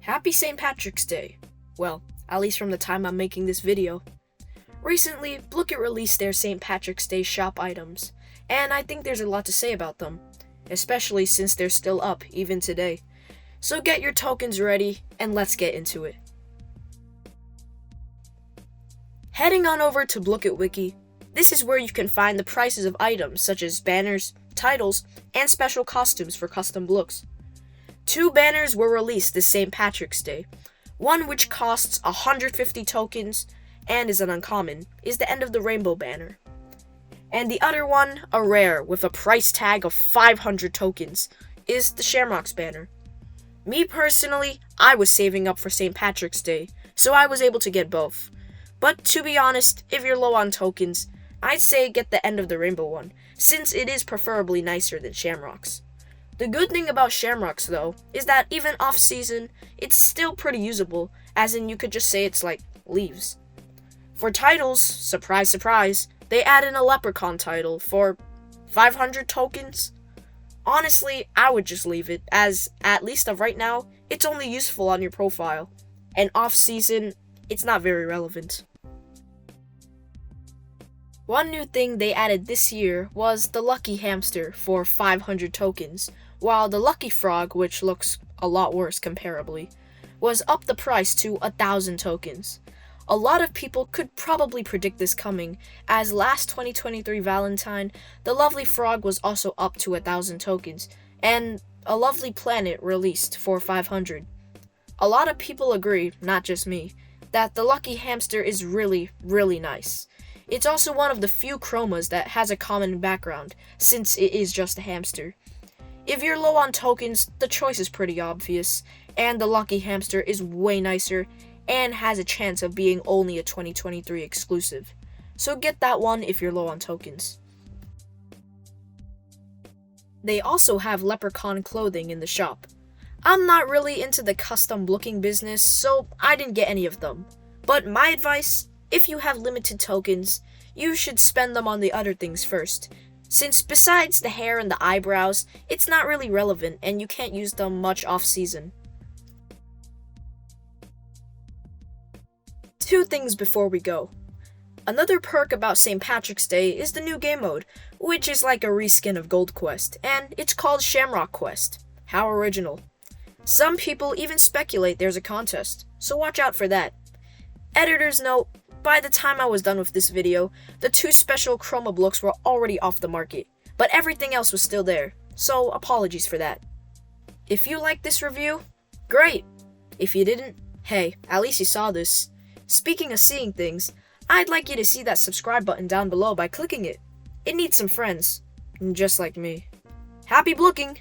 Happy St. Patrick's Day. Well, at least from the time I'm making this video. Recently, Blooket released their St. Patrick's Day shop items, and I think there's a lot to say about them, especially since they're still up even today. So get your tokens ready, and let's get into it. Heading on over to Blooket Wiki, this is where you can find the prices of items such as banners, titles, and special costumes for custom looks. 2 banners were released this St. Patrick's Day. One, which costs 150 tokens and is an uncommon, is the End of the Rainbow banner. And the other one, a rare with a price tag of 500 tokens, is the Shamrock's banner. Me personally, I was saving up for St. Patrick's Day, so I was able to get both. But to be honest, if you're low on tokens, I'd say get the End of the Rainbow one, since it is preferably nicer than Shamrock's. The good thing about Shamrock's, though, is that even off-season, it's still pretty usable, as in you could just say it's like leaves. For titles, surprise surprise, they add in a Leprechaun title for 500 tokens. Honestly, I would just leave it, as at least of right now, it's only useful on your profile, and off-season, it's not very relevant. One new thing they added this year was the Lucky Hamster for 500 tokens, while the Lucky Frog, which looks a lot worse comparably, was up the price to 1,000 tokens. A lot of people could probably predict this coming, as last 2023 Valentine, the Lovely Frog was also up to 1,000 tokens, and a Lovely Planet released for 500. A lot of people agree, not just me, that the Lucky Hamster is really, really nice. It's also one of the few chromas that has a common background, since it is just a hamster. If you're low on tokens, the choice is pretty obvious, and the Lucky Hamster is way nicer, and has a chance of being only a 2023 exclusive. So get that one if you're low on tokens. They also have Leprechaun clothing in the shop. I'm not really into the custom looking business, so I didn't get any of them. But my advice, if you have limited tokens, you should spend them on the other things first, since besides the hair and the eyebrows, it's not really relevant and you can't use them much off-season. 2 things before we go. Another perk about St. Patrick's Day is the new game mode, which is like a reskin of Gold Quest, and it's called Shamrock Quest. How original. Some people even speculate there's a contest, so watch out for that. Editor's note, by the time I was done with this video, the 2 special chroma blocks were already off the market, but everything else was still there, so apologies for that. If you liked this review, great! If you didn't, hey, at least you saw this. Speaking of seeing things, I'd like you to see that subscribe button down below by clicking it. It needs some friends, just like me. Happy blooking!